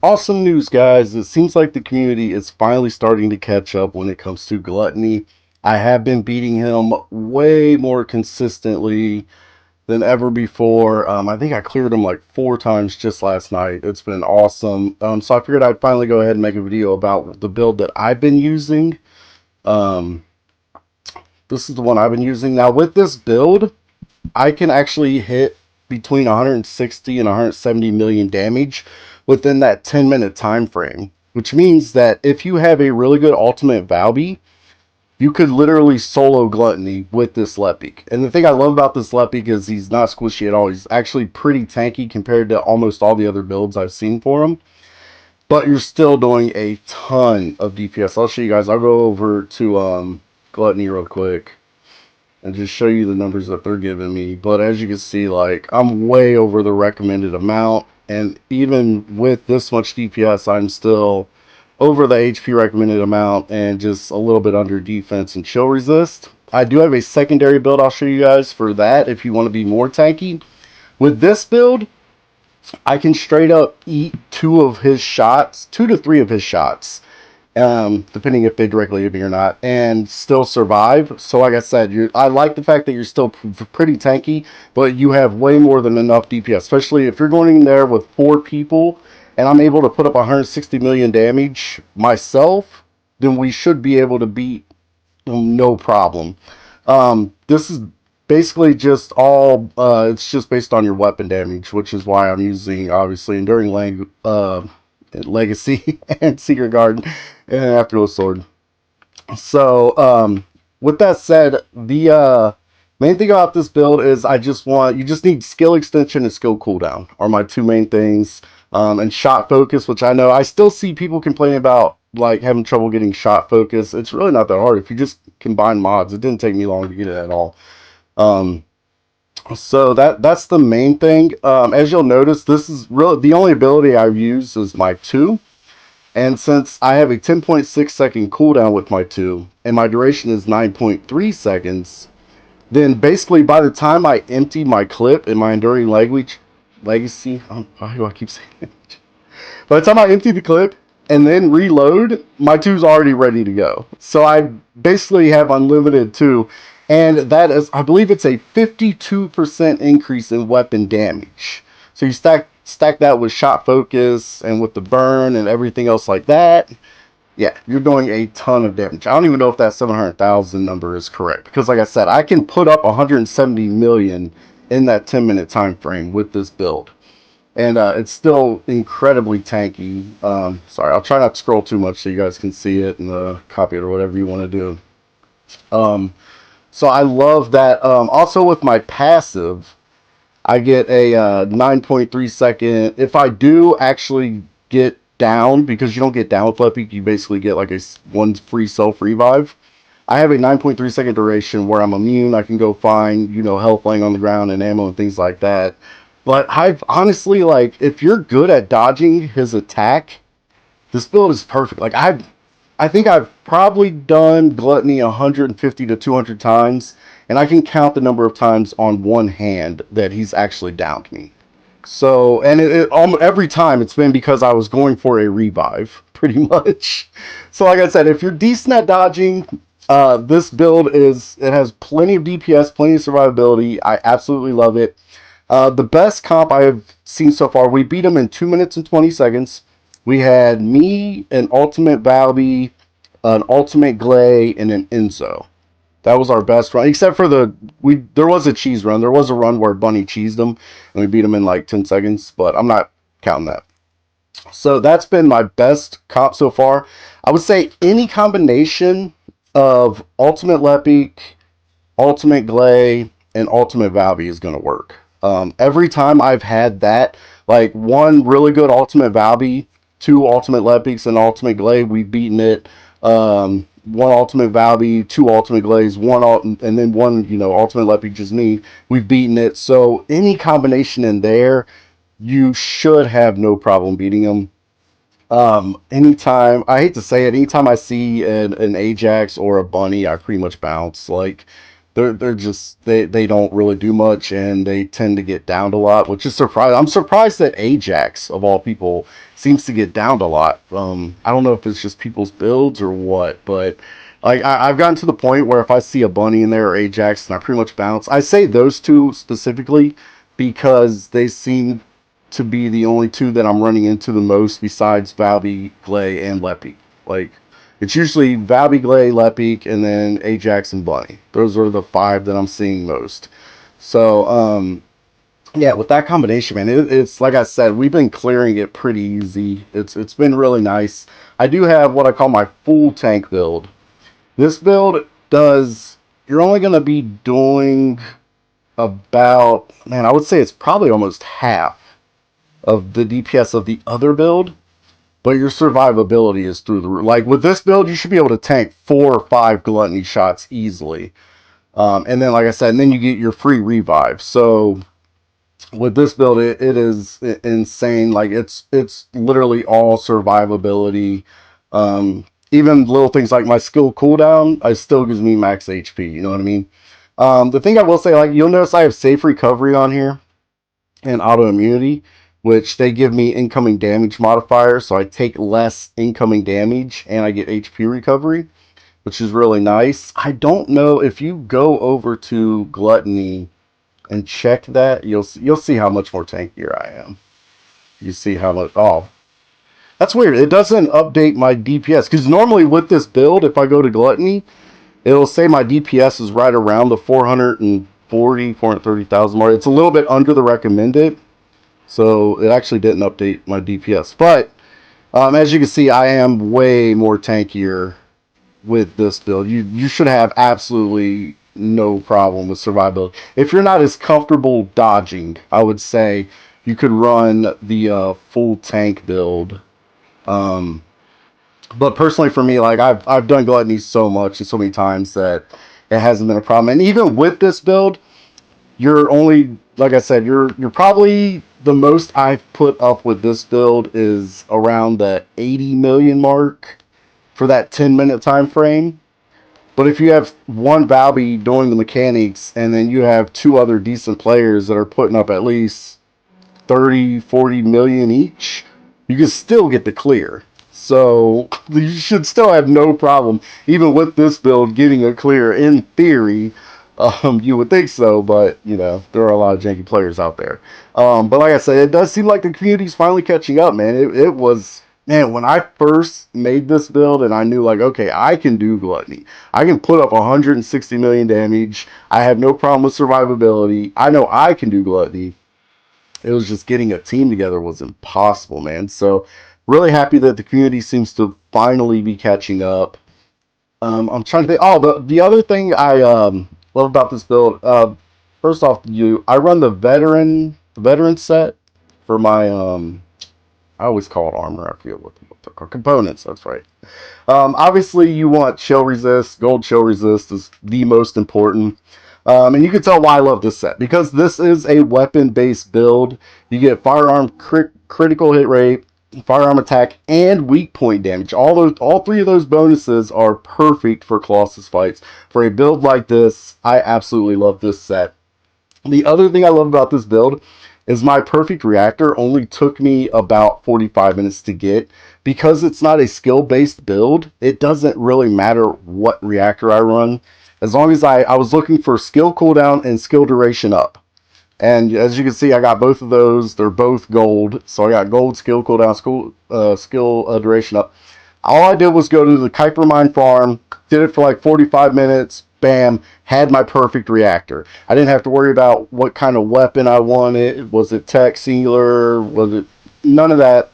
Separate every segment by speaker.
Speaker 1: Awesome news, guys. It seems like the community is finally starting to catch up when it comes to Gluttony. I have been beating him way more consistently than ever before. I think I cleared him like 4 times just last night. It's been awesome. So I figured I'd finally go ahead and make a video about the build that I've been using. Um, this is the one I've been using. Now, with this build, I can actually hit between 160 and 170 million damage within that 10-minute time frame, which means that if you have a really good ultimate Valby, you could literally solo Gluttony with this Lepic. And the thing I love about this Lepic is he's not squishy at all. He's actually pretty tanky compared to almost all the other builds I've seen for him. But you're still doing a ton of DPS. I'll show you guys. I'll go over to Gluttony real quick and just show you the numbers that they're giving me. But as you can see, like, I'm way over the recommended amount, and even with this much DPS, I'm still over the HP recommended amount and just a little bit under defense and chill resist. I do have a secondary build I'll show you guys for that if you want to be more tanky. With this build, I can straight up eat 2 to 3 of his shots, depending if they directly hit me or not, and still survive. So like I said, I like the fact that you're still pretty tanky, but you have way more than enough DPS, especially if you're going in there with 4 people, and I'm able to put up 160 million damage myself, then we should be able to beat them no problem. This is basically just all, it's just based on your weapon damage, which is why I'm using, obviously, Enduring Legacy and Secret Garden and Afterglow Sword. So, with that said, the main thing about this build is you just need skill extension and skill cooldown are my 2 main things. And shot focus, which I know I still see people complaining about, like having trouble getting shot focus. It's really not that hard if you just combine mods. It didn't take me long to get it at all. Um, so that's the main thing. As you'll notice, this is really the only ability I've used is my 2. And since I have a 10.6 second cooldown with my 2, and my duration is 9.3 seconds, then basically by the time I empty my clip in my Enduring Legacy, why do I keep saying it? By the time I empty the clip and then reload, my 2's already ready to go. So I basically have unlimited 2, and that is, I believe it's a 52% increase in weapon damage. So you stack that with shot focus and with the burn and everything else like that. Yeah, you're doing a ton of damage. I don't even know if that 700,000 number is correct, because like I said, I can put up 170 million in that 10-minute time frame with this build. And it's still incredibly tanky. Sorry, I'll try not to scroll too much so you guys can see it and copy it or whatever you want to do. So I love that. Also with my passive, I get a 9.3 second. If I do actually get down, because you don't get down with Lepic, you basically get like one free self revive. I have a 9.3 second duration where I'm immune. I can go find, health laying on the ground and ammo and things like that. But I've honestly, like, if you're good at dodging his attack, this build is perfect. Like, I think I've probably done Gluttony 150 to 200 times, and I can count the number of times on one hand that he's actually downed me. So, and every time it's been because I was going for a revive, pretty much. So, like I said, if you're decent at dodging, this build it has plenty of DPS, plenty of survivability. I absolutely love it. The best comp I have seen so far, we beat him in 2 minutes and 20 seconds. We had me, an ultimate Valby, an ultimate Glay, and an Enzo. That was our best run, except for there was a cheese run. There was a run where Bunny cheesed him, and we beat him in like 10 seconds, but I'm not counting that. So that's been my best comp so far. I would say any combination of Ultimate Lepic, Ultimate Glay, and Ultimate Valby is going to work. Every time I've had that, like one really good Ultimate Valby, 2 Ultimate Lepics, and Ultimate Glay, we've beaten it. One Ultimate Valby, 2 Ultimate Glaze, and then one, Ultimate Lepic, just me. We've beaten it. So any combination in there, you should have no problem beating them. Anytime, I hate to say it, anytime I see an Ajax or a Bunny, I pretty much bounce. Like, they're just they don't really do much, and they tend to get downed a lot, which is surprising. I'm surprised that Ajax of all people seems to get downed a lot. I don't know if it's just people's builds or what, but like I've gotten to the point where if I see a bunny in there or Ajax, and I pretty much bounce. I say those two specifically because they seem to be the only two that I'm running into the most besides Valby, Glay, and Lepic. Like, it's usually Valby, Glay, Lepic, and then Ajax and Bunny. Those are the five that I'm seeing most. So, yeah, with that combination, man, it's like I said, we've been clearing it pretty easy. It's been really nice. I do have what I call my full tank build. This build does. You're only going to be doing about, man, I would say it's probably almost half of the DPS of the other build, but your survivability is through the roof. Like with this build, you should be able to tank 4 or 5 gluttony shots easily. And then, like I said, and then you get your free revive. So with this build, it is insane. Like it's literally all survivability. Even little things like my skill cooldown, it still gives me max HP. You know what I mean? The thing I will say, like you'll notice I have safe recovery on here and autoimmunity, which they give me incoming damage modifier, so I take less incoming damage and I get HP recovery, which is really nice. I don't know if you go over to Gluttony and check that, you'll see how much more tankier I am. You see how much. Oh, that's weird. It doesn't update my DPS because normally with this build, if I go to Gluttony, it'll say my DPS is right around the 430,000 mark. It's a little bit under the recommended. So it actually didn't update my DPS. But as you can see, I am way more tankier with this build. You should have absolutely no problem with survivability. If you're not as comfortable dodging, I would say you could run the full tank build. Um, but personally for me, like I've done Gluttony so much and so many times that it hasn't been a problem. And even with this build, you're only, like I said, you're probably the most I've put up with this build is around the 80 million mark for that 10-minute time frame. But if you have one Valby doing the mechanics and then you have two other decent players that are putting up at least 30, 40 million each, you can still get the clear. So you should still have no problem, even with this build, getting a clear in theory. You would think so, but you know there are a lot of janky players out there. But like I said, it does seem like the community's finally catching up, man. It was, man, when I first made this build and I knew like, okay, I can do Gluttony. I can put up 160 million damage. I have no problem with survivability. I know I can do Gluttony. It was just getting a team together was impossible, man. So really happy that the community seems to finally be catching up. I'm trying to think. Oh, the other thing I love about this build. First off, I run the veteran set for my I always call it armor. I feel what the components. That's right. Obviously, you want chill resist. Gold chill resist is the most important. And you can tell why I love this set. Because this is a weapon-based build. You get firearm critical hit rate, firearm attack, and weak point damage. All three of those bonuses are perfect for Colossus fights. For a build like this, I absolutely love this set. The other thing I love about this build is my perfect reactor only took me about 45 minutes to get. Because it's not a skill-based build, it doesn't really matter what reactor I run. As long as I was looking for skill cooldown and skill duration up. And as you can see, I got both of those. They're both gold. So I got gold skill cooldown, skill duration up. All I did was go to the Kuiper Mine farm, did it for like 45 minutes, bam, had my perfect reactor. I didn't have to worry about what kind of weapon I wanted. Was it tech, singular? Was it none of that?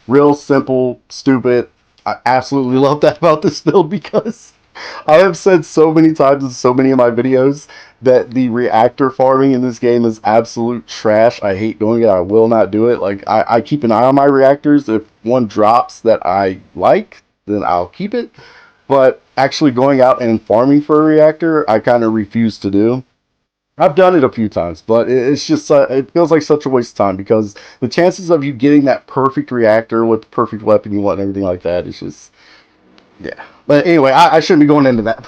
Speaker 1: Real simple, stupid. I absolutely love that about this build because I have said so many times in so many of my videos that the reactor farming in this game is absolute trash. I hate doing it. I will not do it. Like, I keep an eye on my reactors. If one drops that I like, then I'll keep it. But actually going out and farming for a reactor, I kind of refuse to do. I've done it a few times, but it's just it feels like such a waste of time because the chances of you getting that perfect reactor with the perfect weapon you want and everything like that is just, yeah. But anyway, I shouldn't be going into that.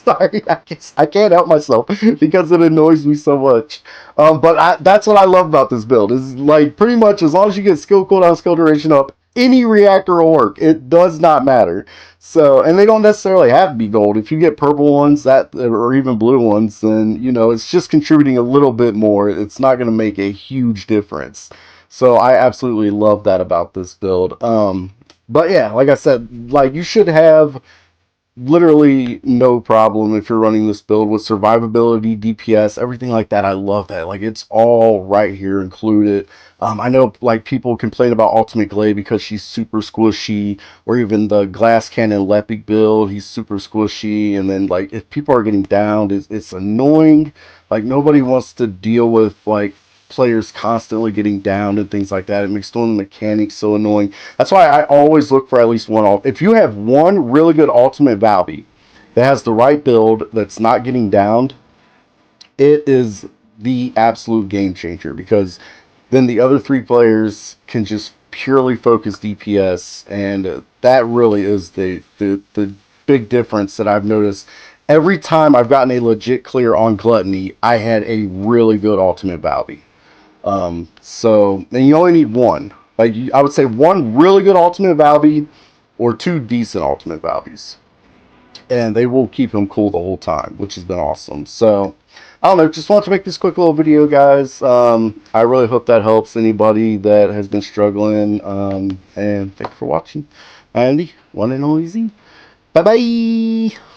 Speaker 1: Sorry, I can't help myself because it annoys me so much. But that's what I love about this build. Is like pretty much as long as you get skill cooldown, skill duration up, any reactor will work. It does not matter. So, and they don't necessarily have to be gold. If you get purple ones that, or even blue ones, then you know it's just contributing a little bit more. It's not going to make a huge difference. So I absolutely love that about this build. But yeah, like I said, like you should have literally no problem if you're running this build with survivability, DPS, everything like that. I love that. Like it's all right here included. I know like people complain about Ultimate Glade because she's super squishy, or even the Glass Cannon Lepic build, he's super squishy. And then like if people are getting downed, it's annoying. Like nobody wants to deal with like players constantly getting down and things like that. It makes doing the mechanics so annoying. That's why I always look for at least one ult. If you have one really good ultimate Valby that has the right build that's not getting downed, it is the absolute game changer, because then the other three players can just purely focus DPS, and that really is the big difference that I've noticed. Every time I've gotten a legit clear on Gluttony, I had a really good ultimate Valby. So, and you only need one. Like, I would say one really good ultimate Valby or two decent ultimate Valbies. And they will keep him cool the whole time, which has been awesome. So, I don't know, just wanted to make this quick little video, guys. I really hope that helps anybody that has been struggling. And thank you for watching. Andy, one and only Z. Bye-bye!